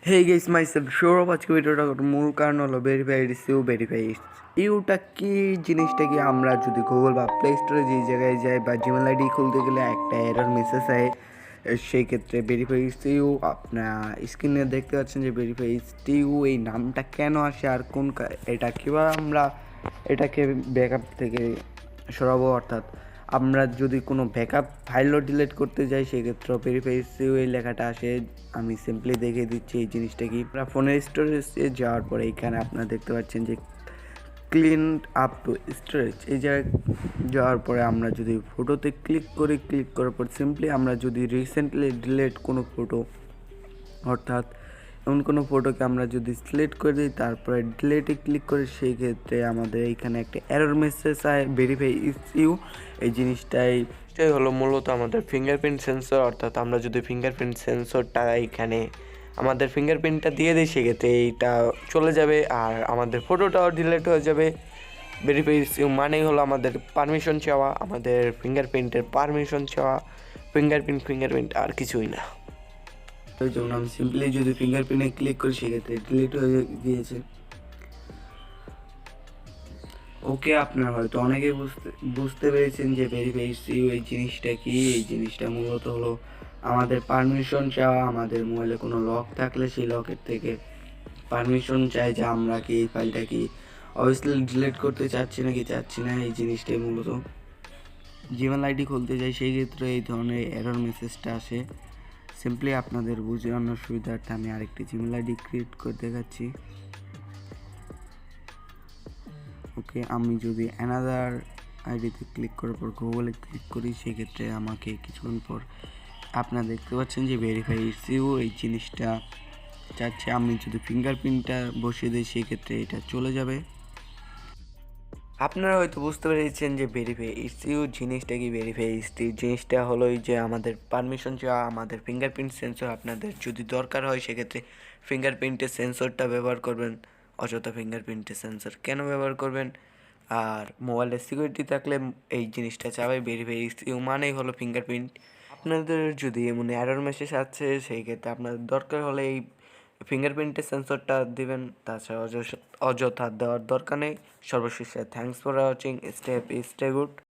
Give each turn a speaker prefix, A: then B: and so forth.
A: হে guess myself Sourav আজকে ভিডিওটা মূল কারণ হলো ভেরিফাইড ইউ ভেরিফাইড ইউটা কি জিনিসটা কি আমরা যদি গুগল বা প্লে স্টোরে যে জায়গায় যাই বা জিমেল আইডি খুলতে গেলে একটা এরর মেসেজ আয় সেই ক্ষেত্রে ভেরিফাইড ইউ আপনার স্ক্রিনে দেখতে পাচ্ছেন যে ভেরিফাইড ইউ এই নামটা কেন আসে আর কোন এটা কীভাবে আমরা এটাকে ব্যাকআপ থেকে সরাবো, অর্থাৎ আমরা যদি কোনো ব্যাকআপ ফাইলও ডিলিট করতে যাই সেক্ষেত্রে ভেরিফাই এই লেখাটা আসে। আমি সিম্পলি দেখিয়ে দিচ্ছি এই জিনিসটা কি। আমরা ফোনের স্টোরেজে যাওয়ার পরে এখানে আপনারা দেখতে পাচ্ছেন যে ক্লিন আপ টু স্টোরেজ, এই জায়গায় যাওয়ার পরে আমরা যদি ফটোতে ক্লিক করার পর সিম্পলি আমরা যদি রিসেন্টলি ডিলিট কোনো ফটো, অর্থাৎ এমন কোনো ফটোকে আমরা যদি সিলেক্ট করে দিই তারপরে ডিলেটে ক্লিক করি সেই ক্ষেত্রে আমাদের এইখানে একটা এরর মেসেজ আয় ভেরিফাই ইউ। এই জিনিসটাই হলো মূলত আমাদের ফিঙ্গারপ্রিন্ট সেন্সর, অর্থাৎ আমরা যদি ফিঙ্গারপ্রিন্ট সেন্সরটা এইখানে আমাদের ফিঙ্গারপ্রিন্টটা দিয়ে দিই সেক্ষেত্রে এইটা চলে যাবে আর আমাদের ফটোটাও ডিলিট হয়ে যাবে। ভেরিফাই ইউ মানেই হলো আমাদের পারমিশন চাওয়া, আমাদের ফিঙ্গারপ্রিন্টের পারমিশন চাওয়া। ফিঙ্গারপ্রিন্ট আর কিছুই না। ওই জন্য আমি সিম্পলি যদি ফিঙ্গারপ্রিন্টে ক্লিক করি সেক্ষেত্রে ডিলিট হয়ে গিয়েছে। ওকে, আপনারা হয়তো অনেকে বুঝতে পেরেছেন যে ভেরিফাই ইউ এই জিনিসটা কি। এই জিনিসটা মূলত হলো আমাদের পারমিশন চাওয়া। আমাদের মোবাইলে কোনো লক থাকলে সেই লকের থেকে পারমিশন চাই যে আমরা কি এই ফাইলটা কি অবভিয়াসলি ডিলিট করতে চাচ্ছি না। এই জিনিসটাই মূলত জিমেল আইডি খুলতে যাই সেই ক্ষেত্রে এই ধরনের এরর মেসেজটা আসে। সিম্পলি আপনাদের বোঝানোর সুবিধার্থে আমি আরেকটি জিমেল আইডি ক্রিয়েট করে দেখাচ্ছি। ওকে, আমি যদি অ্যানাদার আইডিতে ক্লিক করার পর গুগলে ক্লিক করি সেক্ষেত্রে আমাকে কিছুক্ষণ পর আপনারা দেখতে পাচ্ছেন যে ভেরিফাই ইউ এই জিনিসটা চাচ্ছে। আমি যদি ফিঙ্গারপ্রিন্টটা বসিয়ে দিই সেক্ষেত্রে এটা চলে যাবে। আপনারা হয়তো বুঝতে পেরেছেন যে ভেরিফাই ইউ জিনিসটা কি। ভেরিফাই ইউ জিনিসটা হলো যে আমাদের পারমিশন চাওয়া, আমাদের ফিঙ্গারপ্রিন্ট সেন্সর। আপনাদের যদি দরকার হয় সেক্ষেত্রে ফিঙ্গারপ্রিন্টের সেন্সরটা ব্যবহার করবেন। অযথা ফিঙ্গারপ্রিন্টের সেন্সর কেন ব্যবহার করবেন? আর মোবাইলের সিকিউরিটি থাকলে এই জিনিসটা চাবে। ভেরিফাই ইউ মানেই হলো ফিঙ্গারপ্রিন্ট। আপনাদের যদি এমন এরর মেসেজ আছে সেই ক্ষেত্রে আপনাদের দরকার হলে এই ফিঙ্গারপ্রিন্টের সেন্সরটা দিবেন, তাছাড়া অযথা দেওয়ার দরকার নেই। সর্বশেষে thanks for watching, stay happy, stay good.